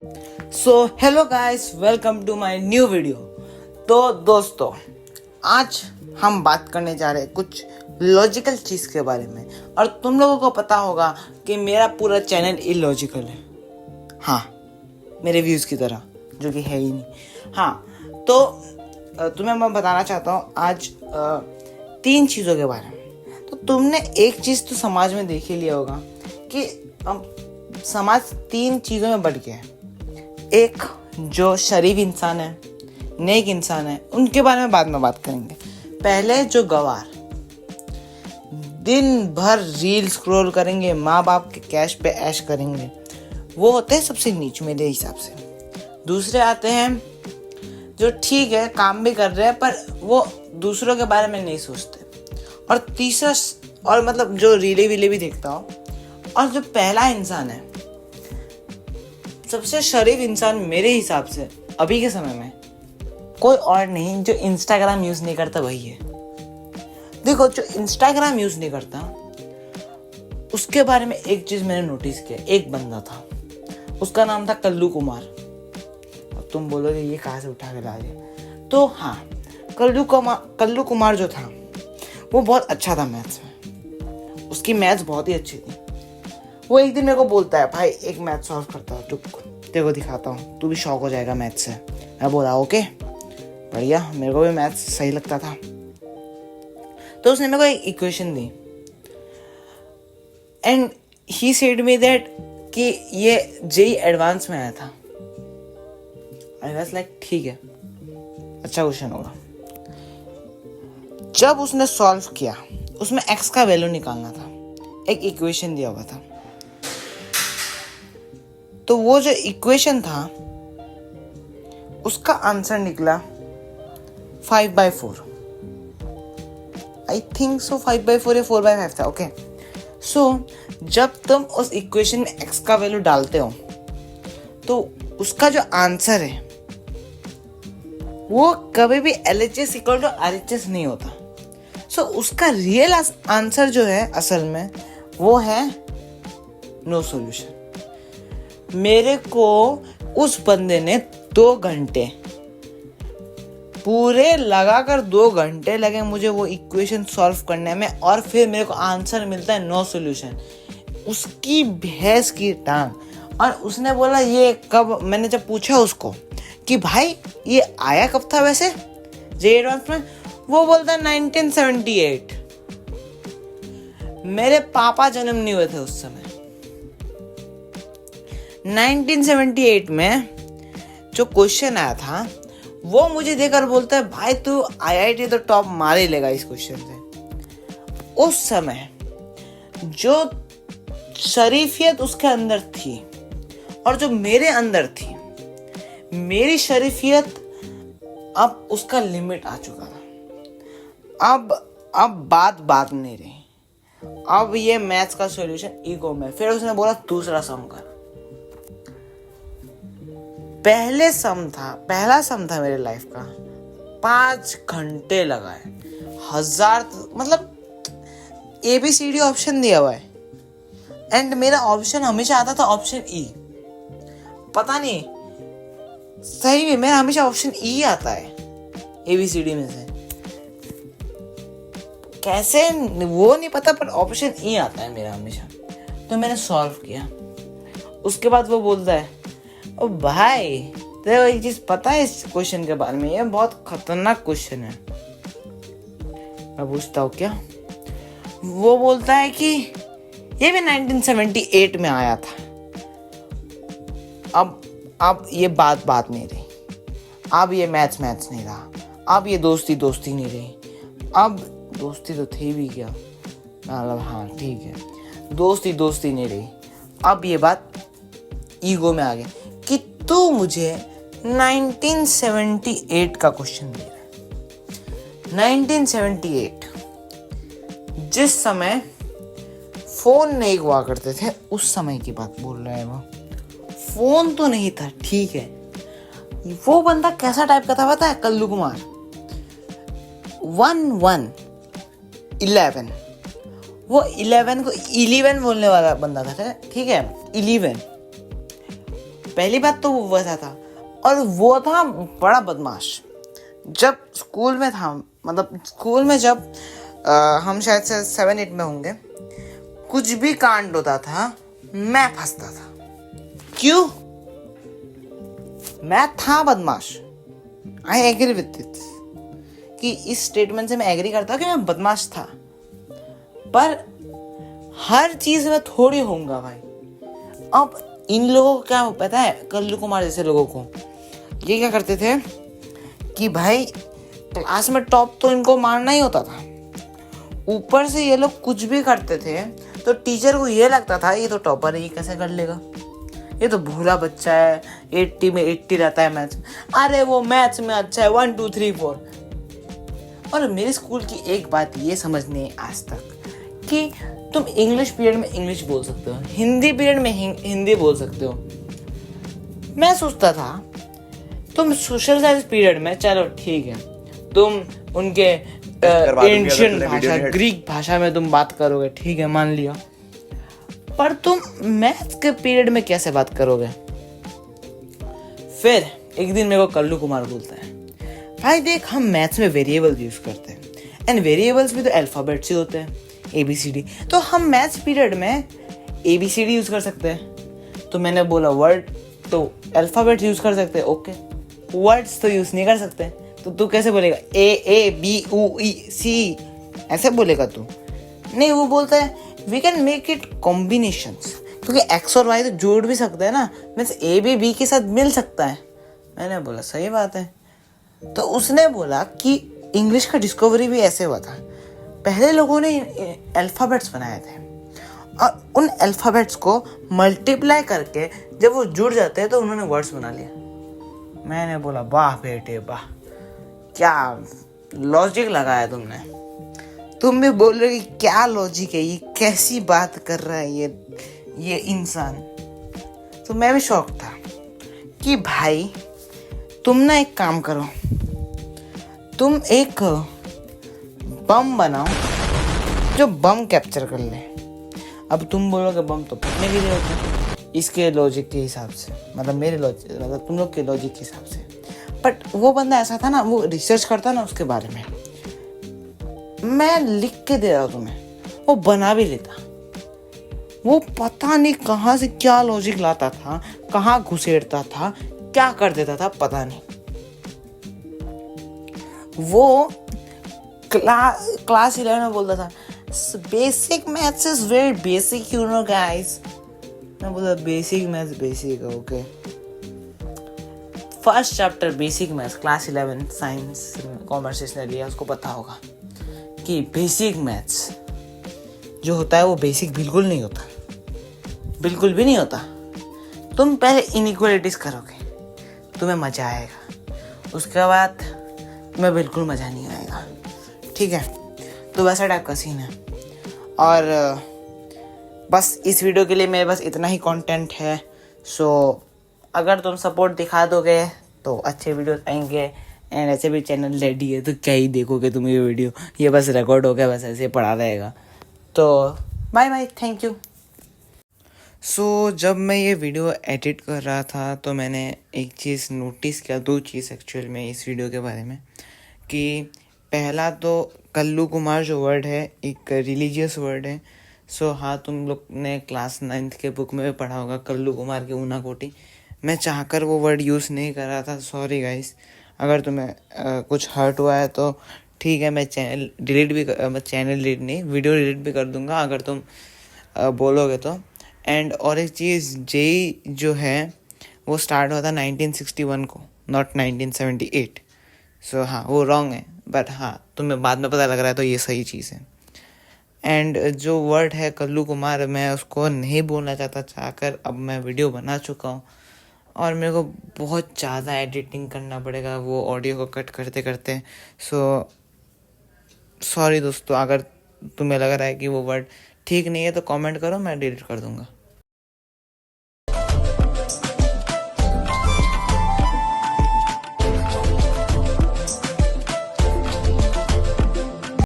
So hello guys, welcome to my new video. तो दोस्तों, आज हम बात करने जा रहे हैं कुछ लॉजिकल चीज़ के बारे में। और तुम लोगों को पता होगा कि मेरा पूरा चैनल इलॉजिकल है, हाँ, मेरे व्यूज़ की तरह, जो कि है ही नहीं। हाँ, तो तुम्हें मैं बताना चाहता हूँ आज 3 चीज़ों के बारे में। तो तुमने एक चीज़ तो समाज में देख ही लिया होगा कि समाज 3 चीज़ों में बढ़ गया है। एक जो शरीफ इंसान है, नेक इंसान है, उनके बारे में बाद में बात करेंगे। पहले जो गवार दिन भर रील स्क्रॉल करेंगे, माँ बाप के कैश पे ऐश करेंगे, वो होते हैं सबसे नीच मेरे हिसाब से। दूसरे आते हैं जो ठीक है, काम भी कर रहे हैं पर वो दूसरों के बारे में नहीं सोचते। और तीसरा, और मतलब जो रीले वीले भी देखता हो। और जो पहला इंसान है, सबसे शरीफ इंसान मेरे हिसाब से अभी के समय में कोई और नहीं, जो इंस्टाग्राम यूज़ नहीं करता वही है। देखो, जो इंस्टाग्राम यूज़ नहीं करता उसके बारे में एक चीज़ मैंने नोटिस किया। एक बंदा था, उसका नाम था कल्लू कुमार। अब तुम बोलोगे ये कहाँ से उठा के ला दिया? तो हाँ, कल्लू कुमार जो था वो बहुत अच्छा था मैथ्स में। उसकी मैथ्स बहुत ही अच्छी थी। वो एक दिन मेरे को बोलता है, भाई एक मैथ सॉल्व करता हूँ, तेरे को दिखाता हूँ, तू भी शौक हो जाएगा मैथ से। मैं बोला ओके, बढ़िया, मेरे को भी मैथ सही लगता था। तो उसने मेरे को एक equation the and he said me that कि ये जेई एडवांस में आया था। आई वाज लाइक ठीक है, अच्छा क्वेश्चन होगा। जब उसने सॉल्व किया, उसमें एक्स का वैल्यू निकालना था, एक इक्वेशन दिया हुआ था। तो वो जो इक्वेशन था उसका आंसर निकला 5/4। आई थिंक सो 5/4 या 4/5 था। ओके, सो जब तुम उस इक्वेशन में x का वैल्यू डालते हो तो उसका जो आंसर है वो कभी भी LHS इक्वल टू RHS नहीं होता। सो उसका रियल आंसर जो है असल में वो है नो सॉल्यूशन। मेरे को उस बंदे ने 2 घंटे पूरे लगाकर 2 घंटे लगे मुझे वो इक्वेशन सॉल्व करने में, और फिर मेरे को आंसर मिलता है नो सॉल्यूशन। उसकी भैंस की टांग। और उसने बोला ये कब, मैंने जब पूछा उसको कि भाई ये आया कब था वैसे जे एडवांस में, वो बोलता है 1978। मेरे पापा जन्म नहीं हुए थे उस समय। 1978 में जो क्वेश्चन आया था वो मुझे देकर बोलता है भाई तू IIT तो टॉप मार ही लेगा इस क्वेश्चन से। उस समय जो शरीफियत उसके अंदर थी और जो मेरे अंदर थी, मेरी शरीफियत अब उसका लिमिट आ चुका था। अब बात नहीं रही। अब ये मैथ्स का सॉल्यूशन ईगो में। फिर उसने बोला दूसरा सम कर। पहला सम था मेरे लाइफ का, 5 घंटे लगाए, 1000, मतलब ABCD ऑप्शन दिया हुआ है एंड मेरा ऑप्शन हमेशा आता था ऑप्शन E। पता नहीं, सही में मेरा हमेशा ऑप्शन E आता है ABCD में से, कैसे वो नहीं पता, पर ऑप्शन E आता है मेरा हमेशा। तो मैंने सॉल्व किया। उसके बाद वो बोलता है ओ भाई तेरे को एक चीज पता है इस क्वेश्चन के बारे में, ये बहुत खतरनाक क्वेश्चन है। मैं पूछता हूँ क्या? वो बोलता है कि ये भी 1978 में आया था। अब ये बात नहीं रही। अब ये मैथ्स नहीं रहा। अब ये दोस्ती नहीं रही। अब दोस्ती तो थी भी क्या, मतलब हाँ ठीक है, दोस्ती नहीं रही। अब ये बात ईगो में आ गई कि तू मुझे 1978 का क्वेश्चन दे रहा है। 1978 जिस समय फोन नहीं हुआ करते थे, उस समय की बात बोल रहा है वो। फोन तो नहीं था, ठीक है। वो बंदा कैसा टाइप का था पता है? कल्लू कुमार। 11 वो 11 को 11 बोलने वाला बंदा था, ठीक है, 11। पहली बात तो वो वैसा था, और वो था बड़ा बदमाश। जब स्कूल में था, मतलब स्कूल में जब हम शायद से 7-8 में होंगे, कुछ भी कांड होता था मैं फंसता था। क्यों? मैं था बदमाश। आई एग्री विद दिस, कि इस स्टेटमेंट से मैं एग्री करता कि मैं बदमाश था, पर हर चीज में थोड़ी होऊंगा भाई। अब इन लोगों को क्या पता है, कल्लू कुमार जैसे लोगों को, ये क्या करते थे कि भाई क्लास में टॉप तो इनको मारना ही होता था, ऊपर से ये लोग कुछ भी करते थे तो टीचर को ये लगता था ये तो टॉपर है, ये कैसे कर लेगा, ये तो भोला बच्चा है, 80 में 80 रहता है मैथ्स में, अरे वो मैथ्स में अच्छा है 1 2 3 4। और मेरे स्कूल की एक बात ये समझ नहीं आई आज तक कि तुम इंग्लिश पीरियड में इंग्लिश बोल सकते हो, हिंदी पीरियड में हिंदी बोल सकते हो। मैं सोचता था तुम सोशल साइंस पीरियड में, चलो ठीक है, तुम उनके एंशियंट भाषा ग्रीक भाषा में तुम बात करोगे, ठीक है मान लिया, पर तुम मैथ्स के पीरियड में कैसे बात करोगे? फिर एक दिन मेरे को कल्लू कुमार बोलता है, भाई देख हम मैथ्स में वेरिएबल्स यूज करते हैं, एंड वेरिएबल्स भी तो अल्फाबेट्स ही होते हैं, ABCD, तो हम मैथ्स पीरियड में ABCD यूज कर सकते हैं। तो मैंने बोला वर्ड तो अल्फाबेट्स यूज कर सकते हैं, ओके, वर्ड्स तो यूज नहीं कर सकते, तो तू कैसे बोलेगा AABUEC, ऐसे बोलेगा तू? नहीं, वो बोलता है we can make it combinations, क्योंकि X और Y तो जोड़ भी सकते हैं ना, मीन्स A भी B के साथ मिल सकता है। मैंने बोला सही बात है। तो उसने बोला कि इंग्लिश का डिस्कवरी भी ऐसे हुआ था, पहले लोगों ने अल्फ़ाबेट्स बनाए थे और उन अल्फ़ाबेट्स को मल्टीप्लाई करके जब वो जुड़ जाते हैं तो उन्होंने वर्ड्स बना लिया। मैंने बोला वाह बेटे वाह, क्या लॉजिक लगाया तुमने। तुम भी बोल रहे हो कि क्या लॉजिक है, ये कैसी बात कर रहा है ये इंसान। तो मैं भी शॉक था कि भाई तुम ना एक काम करो, तुम एक बम बनाओ जो बम कैप्चर कर ले। अब तुम बोलोगे बम तो फटने के लिए होता है, इसके लॉजिक के हिसाब से, मतलब मेरे लॉजिक, मतलब तुम लोग के लॉजिक के हिसाब से। बट वो बंदा ऐसा था ना, वो रिसर्च करता ना उसके बारे में, मैं लिख के दे रहा हूँ तुम्हें, वो बना भी लेता। वो पता नहीं कहाँ से क्या लॉजिक लाता था, कहाँ घुसेड़ता था, क्या कर देता था पता नहीं। वो क्लास 11 में बोलता था basic maths is very basic you know guys. मैं बोला बेसिक मैथ्स बेसिक है, okay. First chapter basic maths class 11 science commerce इसने लिया, उसको पता होगा कि बेसिक मैथ्स जो होता है वो बेसिक बिल्कुल नहीं होता, बिल्कुल भी नहीं होता। तुम पहले इनइक्वालिटीज करोगे, तुम्हें मजा आएगा, उसके बाद तुम्हें बिल्कुल मजा नहीं आएगा, ठीक है। तो वैसा टाइप का सीन है। और बस इस वीडियो के लिए मेरे पास इतना ही कंटेंट है। सो अगर तुम सपोर्ट दिखा दोगे तो अच्छे वीडियोस आएंगे, एंड ऐसे भी चैनल रेडी है तो क्या ही देखोगे तुम ये वीडियो, ये बस रिकॉर्ड हो गया, बस ऐसे पड़ा रहेगा। तो बाय बाय, थैंक यू। सो जब मैं ये वीडियो एडिट कर रहा था तो मैंने एक चीज़ नोटिस किया, दो चीज़ एक्चुअल में इस वीडियो के बारे में, कि पहला तो कल्लू कुमार जो वर्ड है एक रिलीजियस वर्ड है। सो हाँ, तुम लोग ने क्लास 9th के बुक में भी पढ़ा होगा कल्लू कुमार की ऊना कोटी। मैं चाहकर वो वर्ड यूज़ नहीं कर रहा था, सॉरी गाइस। अगर तुम्हें कुछ हर्ट हुआ है तो ठीक है, मैं चैनल डिलीट नहीं, वीडियो डिलीट भी कर दूंगा अगर तुम बोलोगे तो। एंड और एक चीज़, जेई जो है वो स्टार्ट हुआ था 1961 को, नॉट 1978। सो हाँ, वो रॉन्ग है, बट हाँ तुम्हें बाद में पता लग रहा है तो ये सही चीज़ है। एंड जो वर्ड है कल्लू कुमार, मैं उसको नहीं बोलना चाहता चाहकर, अब मैं वीडियो बना चुका हूँ और मेरे को बहुत ज़्यादा एडिटिंग करना पड़ेगा वो ऑडियो को कट करते करते। सो सॉरी दोस्तों, अगर तुम्हें लग रहा है कि वो वर्ड ठीक नहीं है तो कमेंट करो, मैं डिलीट कर दूँगा।